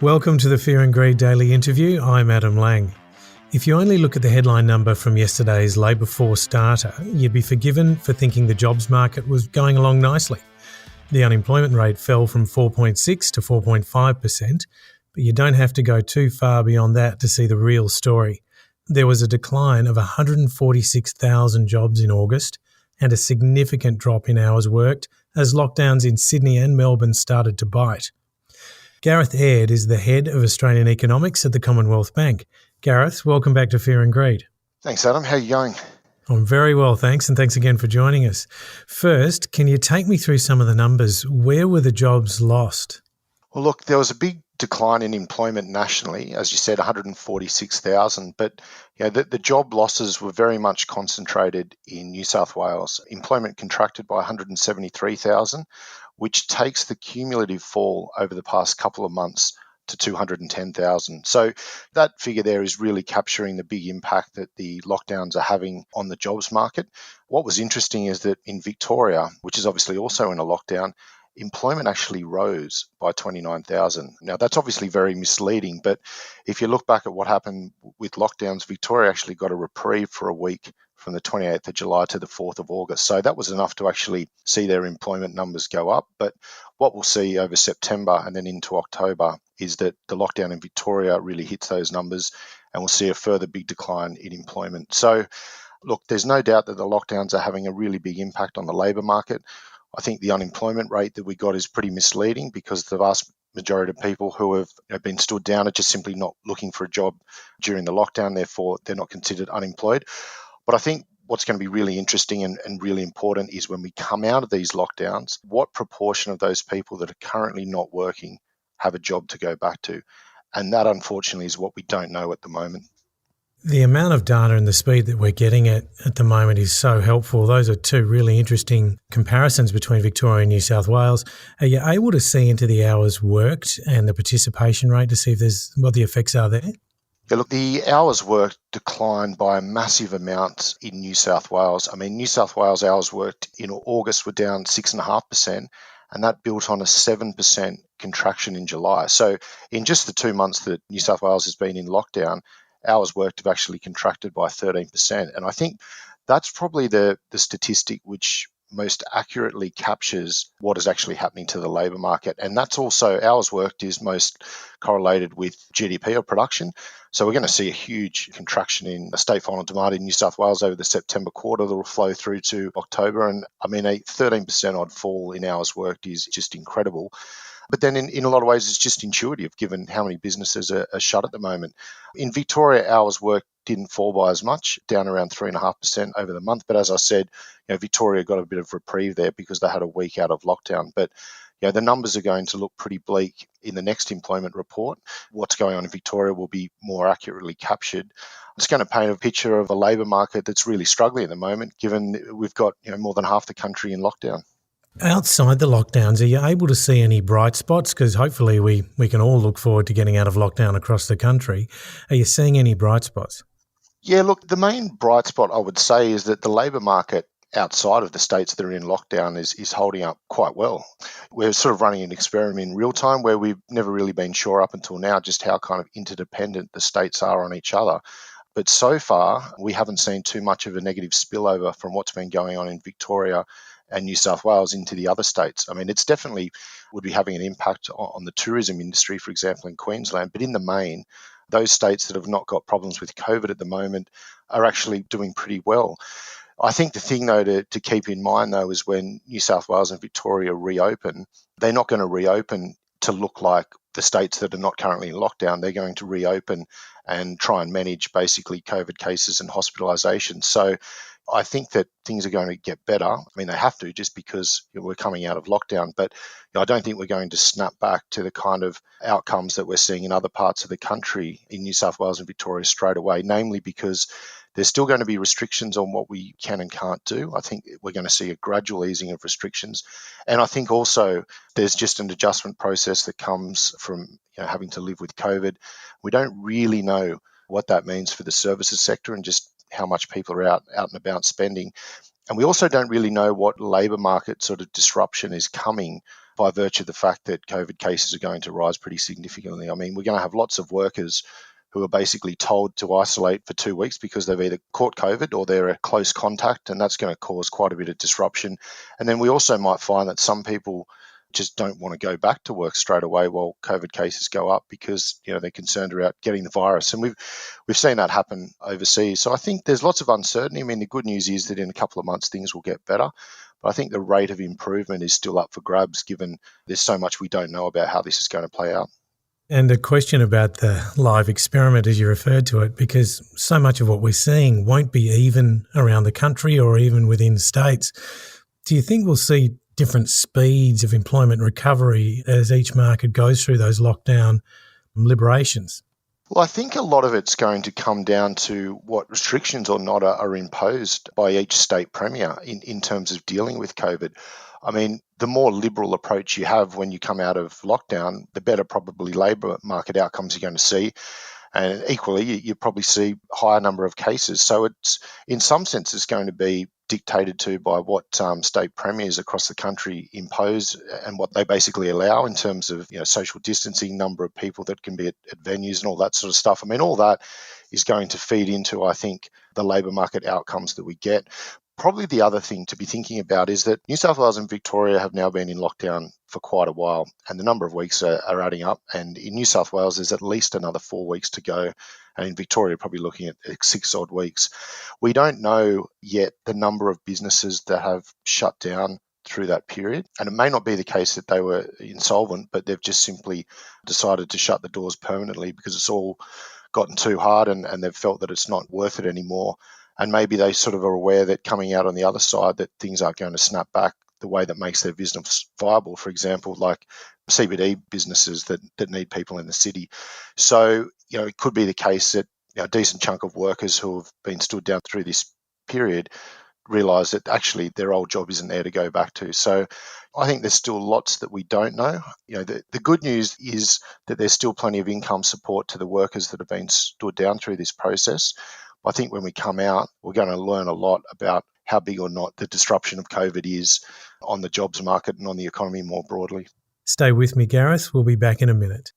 Welcome to the Fear and Greed Daily Interview. I'm Adam Lang. If you only look at the headline number from yesterday's labour force data, you'd be forgiven for thinking the jobs market was going along nicely. The unemployment rate fell from 4.6 to 4.5%, but you don't have to go too far beyond that to see the real story. There was a decline of 146,000 jobs in August and a significant drop in hours worked as lockdowns in Sydney and Melbourne started to bite. Gareth Aird is the head of Australian economics at the Commonwealth Bank. Gareth, welcome back to Fear and Greed. Thanks, Adam. How are you going? I'm very well, thanks, and thanks again for joining us. First, can you take me through some of the numbers? Where were the jobs lost? Well, look, there was a big decline in employment nationally, as you said, 146,000, but the job losses were very much concentrated in New South Wales. Employment contracted by 173,000, which takes the cumulative fall over the past couple of months to 210,000. So that figure there is really capturing the big impact that the lockdowns are having on the jobs market. What was interesting is that in Victoria, which is obviously also in a lockdown, employment actually rose by 29,000. Now, that's obviously very misleading, but if you look back at what happened with lockdowns, Victoria actually got a reprieve for a week from the 28th of July to the 4th of August. So that was enough to actually see their employment numbers go up. But what we'll see over September and then into October is that the lockdown in Victoria really hits those numbers and we'll see a further big decline in employment. So, look, there's no doubt that the lockdowns are having a really big impact on the labour market. I think the unemployment rate that we got is pretty misleading because the vast majority of people who have been stood down are just simply not looking for a job during the lockdown. Therefore, they're not considered unemployed. But I think what's going to be really interesting and really important is when we come out of these lockdowns, what proportion of those people that are currently not working have a job to go back to? And that, unfortunately, is what we don't know at the moment. The amount of data and the speed that we're getting at the moment is so helpful. Those are two really interesting comparisons between Victoria and New South Wales. Are you able to see into the hours worked and the participation rate to see if there's what the effects are there? Yeah, look, the hours worked declined by a massive amount in New South Wales. I mean, New South Wales hours worked in August were down 6.5%, and that built on a 7% contraction in July. So in just the 2 months that New South Wales has been in lockdown, hours worked have actually contracted by 13%. And I think that's probably the statistic which most accurately captures what is actually happening to the labour market. And that's also, hours worked is most correlated with GDP or production. So we're going to see a huge contraction in the state final demand in New South Wales over the September quarter that will flow through to October. And I mean, a 13% odd fall in hours worked is just incredible. But then in a lot of ways, it's just intuitive given how many businesses are shut at the moment. In Victoria, hours worked didn't fall by as much, down around 3.5% over the month. But as I said, Victoria got a bit of reprieve there because they had a week out of lockdown. But the numbers are going to look pretty bleak in the next employment report. What's going on in Victoria will be more accurately captured. It's going to paint a picture of a labour market that's really struggling at the moment, given we've got more than half the country in lockdown. Outside the lockdowns, are you able to see any bright spots? Because hopefully we can all look forward to getting out of lockdown across the country. Are you seeing any bright spots? Yeah, look, the main bright spot I would say is that the labour market outside of the states that are in lockdown is holding up quite well. We're sort of running an experiment in real time where we've never really been sure up until now just how kind of interdependent the states are on each other. But so far, we haven't seen too much of a negative spillover from what's been going on in Victoria and New South Wales into the other states. I mean, it's definitely would be having an impact on the tourism industry, for example, in Queensland. But in the main, those states that have not got problems with COVID at the moment are actually doing pretty well. I think the thing, though, to keep in mind, though, is when New South Wales and Victoria reopen, they're not going to reopen to look like the states that are not currently in lockdown. They're going to reopen and try and manage basically COVID cases and hospitalizations. So I think that things are going to get better. I mean, they have to just because we're coming out of lockdown. But I don't think we're going to snap back to the kind of outcomes that we're seeing in other parts of the country in New South Wales and Victoria straight away, namely because there's still going to be restrictions on what we can and can't do. I think we're going to see a gradual easing of restrictions. And I think also there's just an adjustment process that comes from having to live with COVID. We don't really know what that means for the services sector and just how much people are out and about spending. And we also don't really know what labour market sort of disruption is coming by virtue of the fact that COVID cases are going to rise pretty significantly. I mean, we're going to have lots of workers who are basically told to isolate for 2 weeks because they've either caught COVID or they're a close contact, and that's going to cause quite a bit of disruption. And then we also might find that some people just don't want to go back to work straight away while COVID cases go up because they're concerned about getting the virus. And we've seen that happen overseas. So I think there's lots of uncertainty. I mean, the good news is that in a couple of months things will get better. But I think the rate of improvement is still up for grabs given there's so much we don't know about how this is going to play out. And a question about the live experiment, as you referred to it, because so much of what we're seeing won't be even around the country or even within states. Do you think we'll see different speeds of employment recovery as each market goes through those lockdown liberations? Well, I think a lot of it's going to come down to what restrictions or not are imposed by each state premier in terms of dealing with COVID. I mean, the more liberal approach you have when you come out of lockdown, the better probably labour market outcomes you're going to see. And equally, you probably see a higher number of cases. So it's, in some sense, it's going to be dictated to by what state premiers across the country impose and what they basically allow in terms of social distancing, number of people that can be at venues and all that sort of stuff. I mean, all that is going to feed into, I think, the labour market outcomes that we get. Probably the other thing to be thinking about is that New South Wales and Victoria have now been in lockdown for quite a while, and the number of weeks are adding up. And in New South Wales, there's at least another 4 weeks to go. And in Victoria, probably looking at 6 odd weeks. We don't know yet the number of businesses that have shut down through that period. And it may not be the case that they were insolvent, but they've just simply decided to shut the doors permanently because it's all gotten too hard and they've felt that it's not worth it anymore. And maybe they sort of are aware that coming out on the other side that things aren't going to snap back the way that makes their business viable, for example, like CBD businesses that need people in the city. So, it could be the case that a decent chunk of workers who have been stood down through this period realise that actually their old job isn't there to go back to. So I think there's still lots that we don't know. The good news is that there's still plenty of income support to the workers that have been stood down through this process. I think when we come out, we're going to learn a lot about how big or not the disruption of COVID is on the jobs market and on the economy more broadly. Stay with me, Gareth. We'll be back in a minute.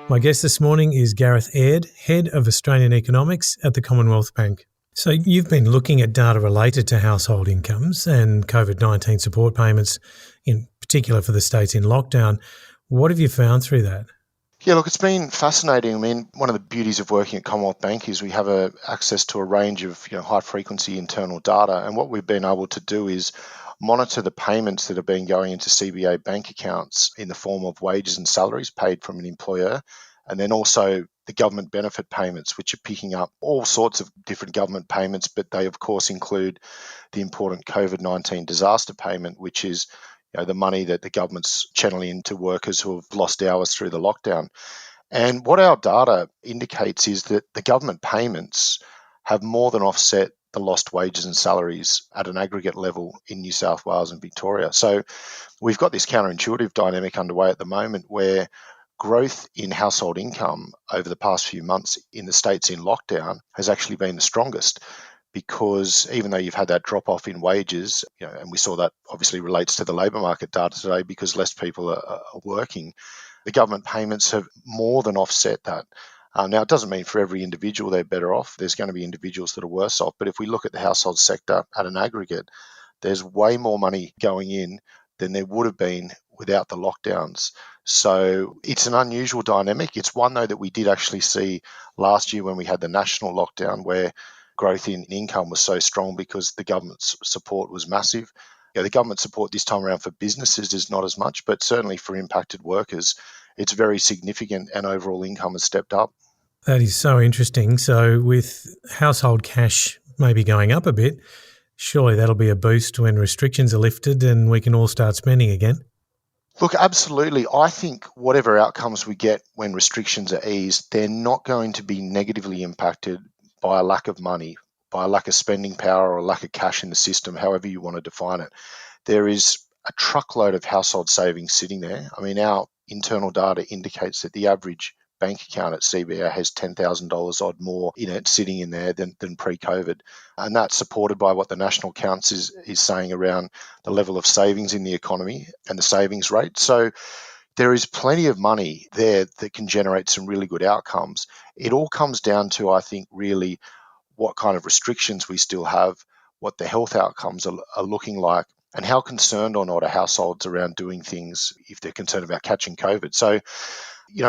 My guest this morning is Gareth Aird, Head of Australian Economics at the Commonwealth Bank. So you've been looking at data related to household incomes and COVID-19 support payments, in particular for the states in lockdown. What have you found through that? Yeah, look, it's been fascinating. I mean, one of the beauties of working at Commonwealth Bank is we have access to a range of high-frequency internal data, and what we've been able to do is monitor the payments that have been going into CBA bank accounts in the form of wages and salaries paid from an employer, and then also the government benefit payments, which are picking up all sorts of different government payments, but they, of course, include the important COVID-19 disaster payment, which is the money that the government's channeling into workers who have lost hours through the lockdown. And what our data indicates is that the government payments have more than offset the lost wages and salaries at an aggregate level in New South Wales and Victoria. So we've got this counterintuitive dynamic underway at the moment where growth in household income over the past few months in the states in lockdown has actually been the strongest. Because even though you've had that drop off in wages, and we saw that obviously relates to the labour market data today because less people are working, the government payments have more than offset that. Now, it doesn't mean for every individual they're better off. There's going to be individuals that are worse off. But if we look at the household sector at an aggregate, there's way more money going in than there would have been without the lockdowns. So it's an unusual dynamic. It's one, though, that we did actually see last year when we had the national lockdown where growth in income was so strong because the government's support was massive. The government support this time around for businesses is not as much, but certainly for impacted workers, it's very significant and overall income has stepped up. That is so interesting. So with household cash maybe going up a bit, surely that'll be a boost when restrictions are lifted and we can all start spending again. Look, absolutely. I think whatever outcomes we get when restrictions are eased, they're not going to be negatively impacted by a lack of money, by a lack of spending power or a lack of cash in the system, however you want to define it. There is a truckload of household savings sitting there. I mean, our internal data indicates that the average bank account at CBA has $10,000 odd more in it sitting in there than pre-COVID. And that's supported by what the National Accounts is saying around the level of savings in the economy and the savings rate. So there is plenty of money there that can generate some really good outcomes. It all comes down to, I think, really what kind of restrictions we still have, what the health outcomes are looking like, and how concerned or not are households around doing things if they're concerned about catching COVID. So,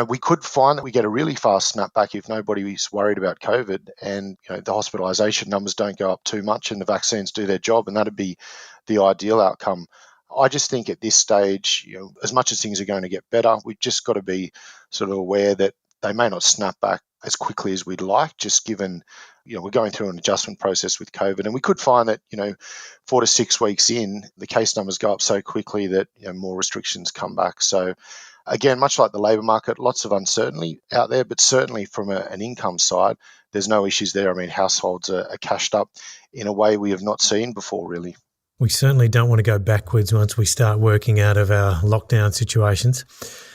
we could find that we get a really fast snapback if nobody is worried about COVID and the hospitalisation numbers don't go up too much and the vaccines do their job, and that'd be the ideal outcome. I just think at this stage, as much as things are going to get better, we've just got to be sort of aware that they may not snap back as quickly as we'd like, just given, we're going through an adjustment process with COVID. And we could find that, 4 to 6 weeks in, the case numbers go up so quickly that, more restrictions come back. So again, much like the labour market, lots of uncertainty out there, but certainly from an income side, there's no issues there. I mean, households are cashed up in a way we have not seen before, really. We certainly don't want to go backwards once we start working out of our lockdown situations.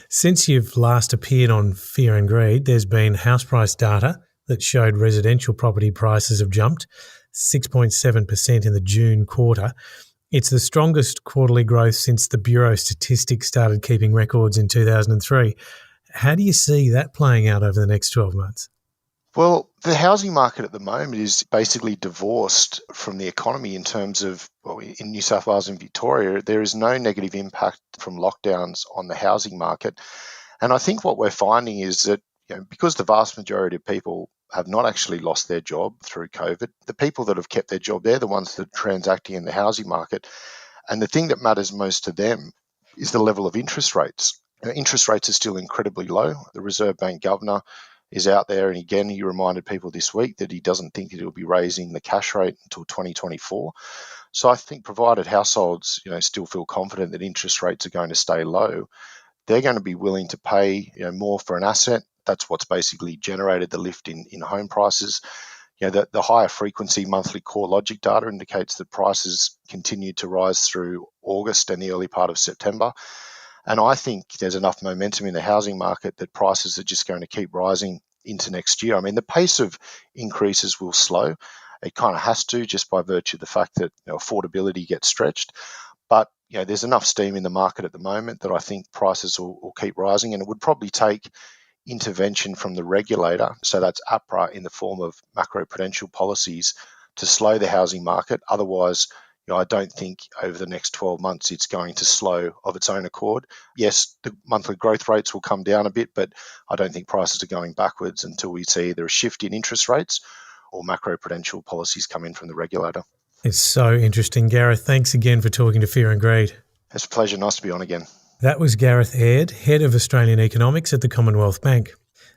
Since you've last appeared on Fear and Greed, there's been house price data that showed residential property prices have jumped 6.7% in the June quarter. It's the strongest quarterly growth since the Bureau of Statistics started keeping records in 2003. How do you see that playing out over the next 12 months? Well, the housing market at the moment is basically divorced from the economy in terms of, in New South Wales and Victoria, there is no negative impact from lockdowns on the housing market. And I think what we're finding is that, because the vast majority of people have not actually lost their job through COVID, the people that have kept their job, they're the ones that are transacting in the housing market. And the thing that matters most to them is the level of interest rates. Interest rates are still incredibly low. The Reserve Bank governor is out there, and again, he reminded people this week that he doesn't think that he'll be raising the cash rate until 2024. So I think provided households, still feel confident that interest rates are going to stay low, they're going to be willing to pay, more for an asset. That's what's basically generated the lift in home prices. The higher frequency monthly core logic data indicates that prices continued to rise through August and the early part of September. And I think there's enough momentum in the housing market that prices are just going to keep rising into next year. I mean, the pace of increases will slow. It kind of has to, just by virtue of the fact that affordability gets stretched. But there's enough steam in the market at the moment that I think prices will keep rising, and it would probably take intervention from the regulator, so that's APRA, in the form of macroprudential policies to slow the housing market. Otherwise, I don't think over the next 12 months it's going to slow of its own accord. Yes, the monthly growth rates will come down a bit, but I don't think prices are going backwards until we see either a shift in interest rates or macroprudential policies come in from the regulator. It's so interesting. Gareth, thanks again for talking to Fear and Greed. It's a pleasure. Nice to be on again. That was Gareth Aird, Head of Australian Economics at the Commonwealth Bank.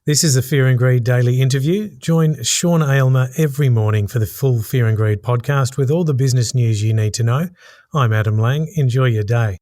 This is the Fear and Greed Daily Interview. Join Sean Aylmer every morning for the full Fear and Greed podcast with all the business news you need to know. I'm Adam Lang. Enjoy your day.